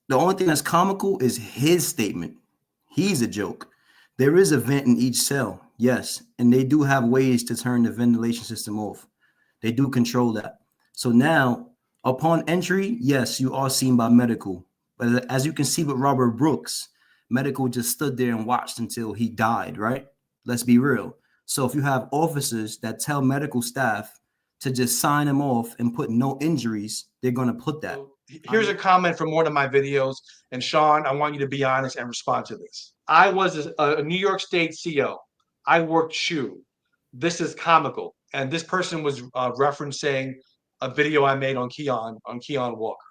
The only thing that's comical is his statement. He's a joke. There is a vent in each cell, yes, and they do have ways to turn the ventilation system off. They do control that. So now, upon entry, yes, you are seen by medical. But as you can see with Robert Brooks, medical just stood there and watched until he died, right? Let's be real. So if you have officers that tell medical staff to just sign him off and put no injuries, they're going to put that. So here's a comment from one of my videos, and Sean, I want you to be honest and respond to this. I was a New York State CO. I worked SHU. This is comical, and this person was referencing a video I made on Keon Walker.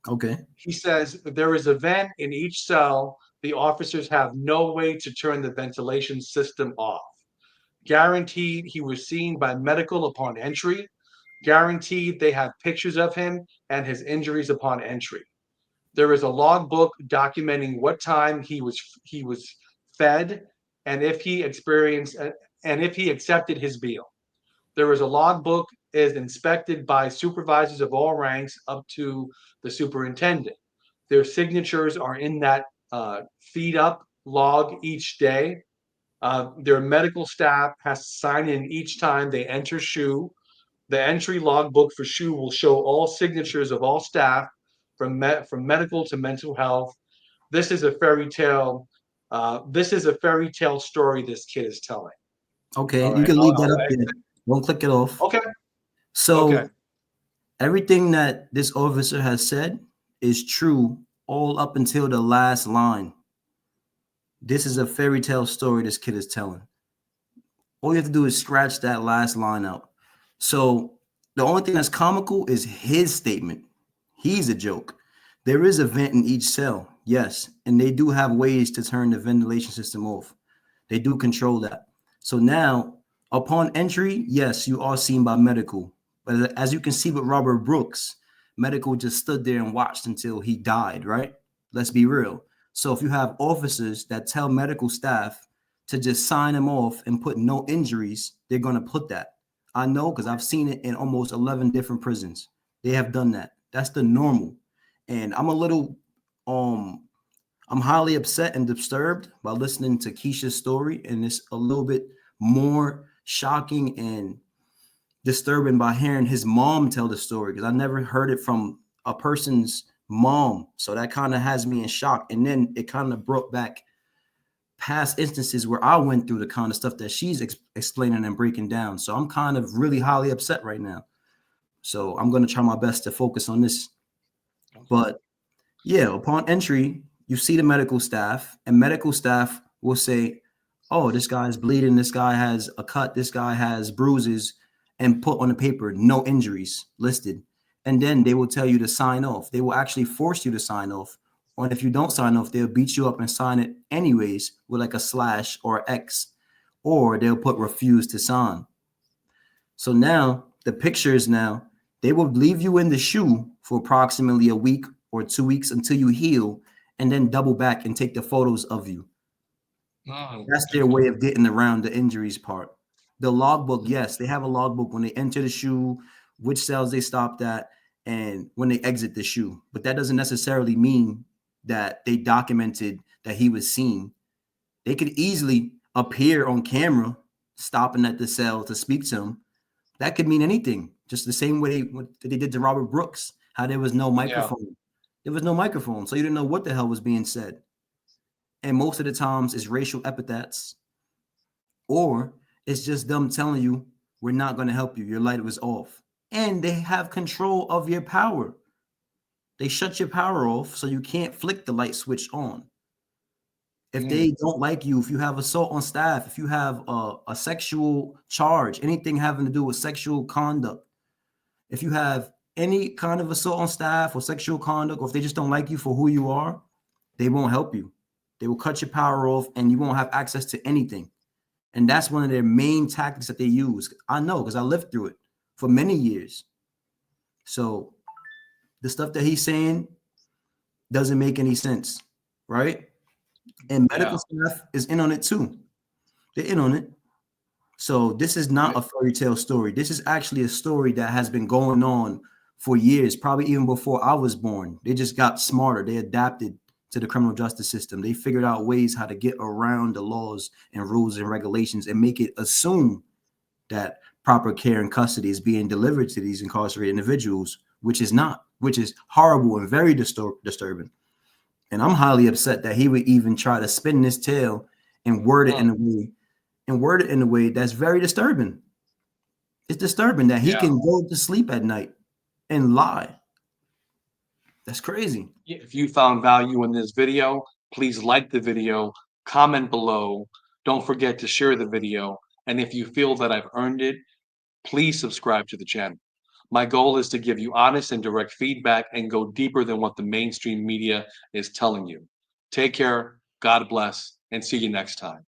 Okay. He says there is a vent in each cell. The officers have no way to turn the ventilation system off. Guaranteed he was seen by medical upon entry. Guaranteed they have pictures of him and his injuries upon entry. There is a logbook documenting what time he was fed and if he experienced and if he accepted his meal. There is a logbook is inspected by supervisors of all ranks up to the superintendent. Their signatures are in that feed up log each day. Their medical staff has to sign in each time they enter SHU. The entry logbook for SHU will show all signatures of all staff from medical to mental health. This is a fairy tale. This is a fairy tale story this kid is telling. Okay. All You right. can leave that up there. Don't click it off. Okay. So Okay. everything that this officer has said is true all up until the last line. This is a fairy tale story this kid is telling. All you have to do is scratch that last line out. So the only thing that's comical is his statement. He's a joke. There is a vent in each cell, yes, and they do have ways to turn the ventilation system off. They do control that. So now, upon entry, yes, you are seen by medical. But as you can see with Robert Brooks, medical just stood there and watched until he died, right? Let's be real. So if you have officers that tell medical staff to just sign him off and put no injuries, they're going to put that. I know because I've seen it in almost 11 different prisons. They have done that. That's the normal. And I'm highly upset and disturbed by listening to Keisha's story, and it's a little bit more shocking and disturbing by hearing his mom tell the story because I never heard it from a person's mom. So that kind of has me in shock. And then it kind of brought back past instances where I went through the kind of stuff that she's explaining and breaking down. So I'm kind of really highly upset right now. So I'm going to try my best to focus on this. But yeah, upon entry, you see the medical staff, and medical staff will say, oh, this guy's bleeding, this guy has a cut, this guy has bruises, and put on the paper, no injuries listed. And then they will tell you to sign off. They will actually force you to sign off. Or if you don't sign off, they'll beat you up and sign it anyways with like a slash or X, or they'll put refuse to sign. So now the pictures now, they will leave you in the SHU for approximately a week or 2 weeks until you heal, and then double back and take the photos of you. That's their way of getting around the injuries part. The logbook, yes, they have a logbook when they enter the SHU, which cells they stopped at, and when they exit the SHU. But that doesn't necessarily mean that they documented that he was seen. They could easily appear on camera, stopping at the cell to speak to him. That could mean anything. Just the same way they did to Robert Brooks, how there was no microphone. Yeah. There was no microphone, so you didn't know what the hell was being said. And most of the times it's racial epithets, or it's just them telling you, we're not going to help you. Your light was off. And they have control of your power. They shut your power off so you can't flick the light switch on. If they don't like you, if you have assault on staff, if you have a sexual charge, anything having to do with sexual conduct, if you have any kind of assault on staff or sexual conduct, or if they just don't like you for who you are, they won't help you. They will cut your power off and you won't have access to anything. And that's one of their main tactics that they use. I know because I lived through it for many years. So the stuff that he's saying doesn't make any sense, right? And medical staff is in on it too. They're in on it. So this is not a fairy tale story. This is actually a story that has been going on for years, probably even before I was born. They just got smarter. They adapted to the criminal justice system. They figured out ways how to get around the laws and rules and regulations and make it assume that proper care and custody is being delivered to these incarcerated individuals, which is not, which is horrible and very disturbing. And I'm highly upset that he would even try to spin this tale and word it in a way that's very disturbing. It's disturbing that he can go to sleep at night and lie. That's crazy. If you found value in this video, please like the video, comment below. Don't forget to share the video. And if you feel that I've earned it, please subscribe to the channel. My goal is to give you honest and direct feedback and go deeper than what the mainstream media is telling you. Take care, God bless, and see you next time.